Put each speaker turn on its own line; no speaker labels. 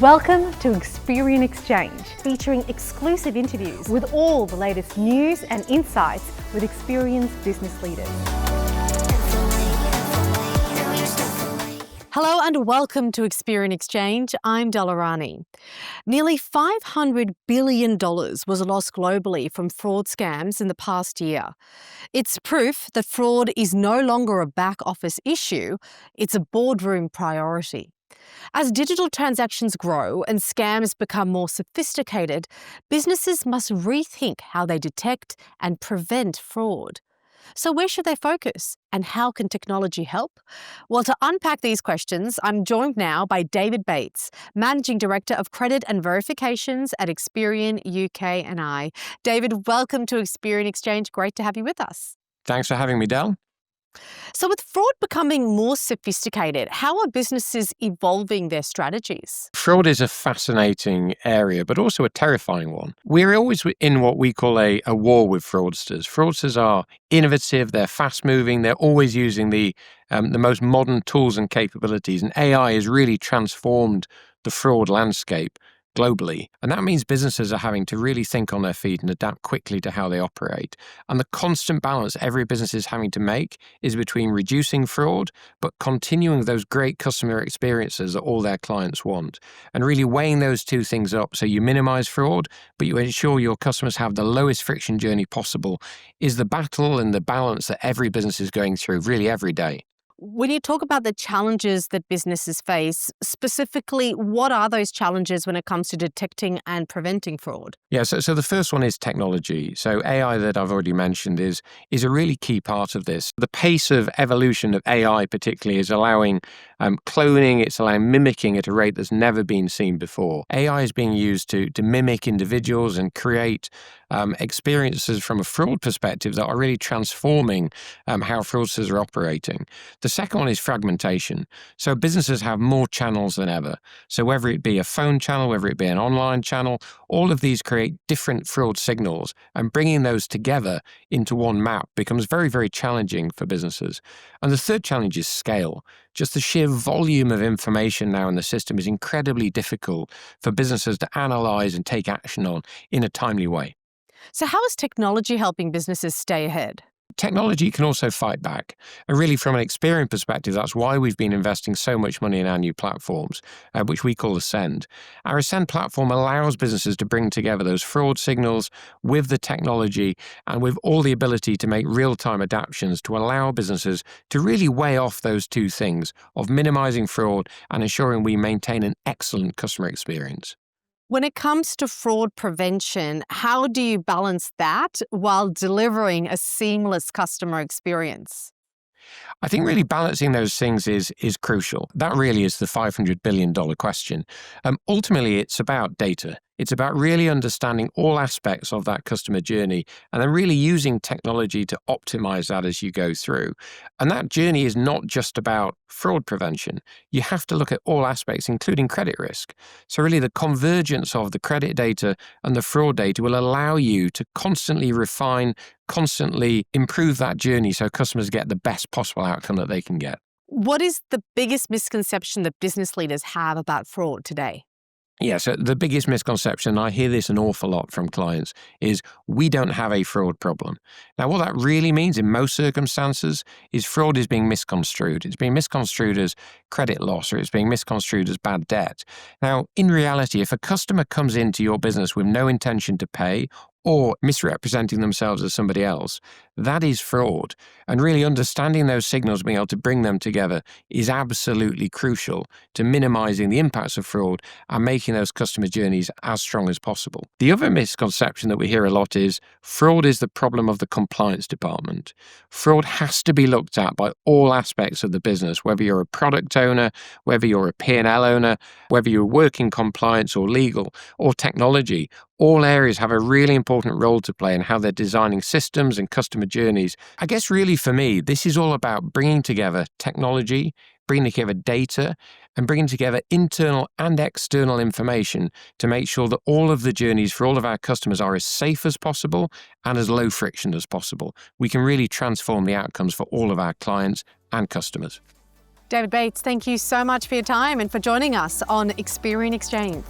Welcome to Experian Exchange, featuring exclusive interviews with all the latest news and insights with Experian's business leaders. Hello and welcome to Experian Exchange. I'm Delarani. Nearly $500 billion was lost globally from fraud scams in the past year. It's proof that fraud is no longer a back office issue, it's a boardroom priority. As digital transactions grow and scams become more sophisticated, businesses must rethink how they detect and prevent fraud. So where should they focus, and how can technology help? Well, to unpack these questions, I'm joined now by David Bates, Managing Director of Credit and Verifications at Experian UK and I. David, welcome to Experian Exchange. Great to have you with us.
Thanks for having me, Del.
So with fraud becoming more sophisticated, how are businesses evolving their strategies?
Fraud is a fascinating area, but also a terrifying one. We're always in what we call a war with fraudsters. Fraudsters are innovative, they're fast-moving, they're always using the most modern tools and capabilities, and AI has really transformed the fraud landscape globally. And that means businesses are having to really think on their feet and adapt quickly to how they operate. And the constant balance every business is having to make is between reducing fraud, but continuing those great customer experiences that all their clients want. And really weighing those two things up so you minimize fraud, but you ensure your customers have the lowest friction journey possible is the battle and the balance that every business is going through really every day.
When you talk about the challenges that businesses face, specifically, what are those challenges when it comes to detecting and preventing fraud?
Yeah, so the first one is technology. So AI that I've already mentioned is a really key part of this. The pace of evolution of AI particularly is allowing cloning, it's allowing mimicking at a rate that's never been seen before. AI is being used to mimic individuals and create experiences from a fraud perspective that are really transforming how fraudsters are operating. The second one is fragmentation. So businesses have more channels than ever. So whether it be a phone channel, whether it be an online channel, all of these create different fraud signals, and bringing those together into one map becomes very, very challenging for businesses. And the third challenge is scale. Just the sheer volume of information now in the system is incredibly difficult for businesses to analyze and take action on in a timely way.
So how is technology helping businesses stay ahead?
Technology can also fight back. And really, from an Experian perspective, that's why we've been investing so much money in our new platforms, which we call Ascend. Our Ascend platform allows businesses to bring together those fraud signals with the technology and with all the ability to make real-time adaptations to allow businesses to really weigh off those two things of minimizing fraud and ensuring we maintain an excellent customer experience.
When it comes to fraud prevention, how do you balance that while delivering a seamless customer experience?
I think really balancing those things is crucial. That really is the $500 billion question. Ultimately, it's about data. It's about really understanding all aspects of that customer journey and then really using technology to optimize that as you go through. And that journey is not just about fraud prevention. You have to look at all aspects, including credit risk. So really the convergence of the credit data and the fraud data will allow you to constantly refine, constantly improve that journey so customers get the best possible outcome that they can get.
What is the biggest misconception that business leaders have about fraud today?
Yeah, so the biggest misconception, I hear this an awful lot from clients, is we don't have a fraud problem. Now, what that really means in most circumstances is fraud is being misconstrued. It's being misconstrued as credit loss, or it's being misconstrued as bad debt. Now, in reality, if a customer comes into your business with no intention to pay or misrepresenting themselves as somebody else, that is fraud. And really understanding those signals, being able to bring them together is absolutely crucial to minimizing the impacts of fraud and making those customer journeys as strong as possible. The other misconception that we hear a lot is fraud is the problem of the compliance department. Fraud has to be looked at by all aspects of the business, whether you're a product owner, whether you're a P&L owner, whether you're working compliance or legal or technology. All areas have a really important role to play in how they're designing systems and customer journeys. I guess really for me, this is all about bringing together technology, bringing together data, and bringing together internal and external information to make sure that all of the journeys for all of our customers are as safe as possible and as low friction as possible. We can really transform the outcomes for all of our clients and customers.
David Bates, thank you so much for your time and for joining us on Experian Exchange.